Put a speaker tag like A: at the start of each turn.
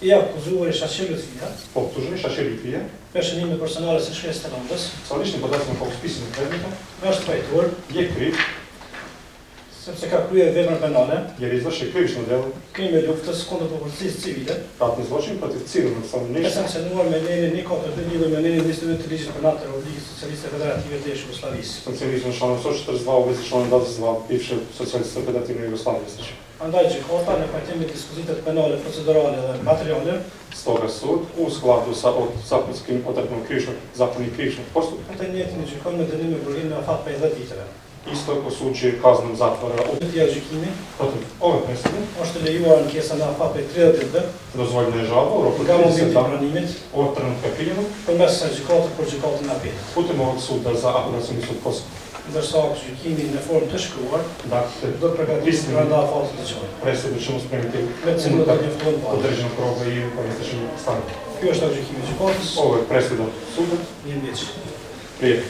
A: I accuzuar shashilët fija,
B: Повторжи шашели фия,
A: për shënime personale së shkresë të nëndës,
B: лични податки по списък на предмета,
A: është pajtuar,
B: е крив,
A: sepse ka kryer veprën penale,
B: jer je izvršio krivično delo,
A: krimi i luftës kundër popullsisë civile,
B: ratni zločin protiv civilnog
A: e
B: stanovništva,
A: sankcionuar me lenin 142 lidhur me lenin 22 të ligjit për natë të Republikës Socialiste Federative të Jugosllavisë.
B: sankcionizam članom 142 u vezi članom 22 bivše Socijaliste Federativne Jugoslavije.
A: Andaj gjykata në pajtim me dispozitat penale, procedurale dhe materiale,
B: Stoga sud, u skladu sa zakonskim odredbom zakoni krivičnog postupka,
A: të njëjtin e gjykon me dënim me burgim në afat 50 viteve.
B: isto osuđuje kaznom zatvora
A: Dytja e gjykimit
B: protiv ove presude,
A: është lejuar ankesa në afat 30 ditëve
B: dozvoljena je žalba u roku
A: nga
B: 30
A: momenti i
B: dana
A: pranimit
B: od trenutka prijema
A: përmes sa gjykatës për gjykatën e apelit.
B: putem ovog suda za apelacioni sud Kosova.
A: Ndërsa gjykimi në formë të shkruar
B: Dakle,
A: do të përgatitet brenda afatit të çojë.
B: presudu ćemo spremiti
A: Me të cilën do të njoftohen pa.
B: određenog roka i urbanističnog stanja.
A: Ky është gjykimi i gjykatës.
B: Ovo je presuda suda
A: Një vjeç.
B: prije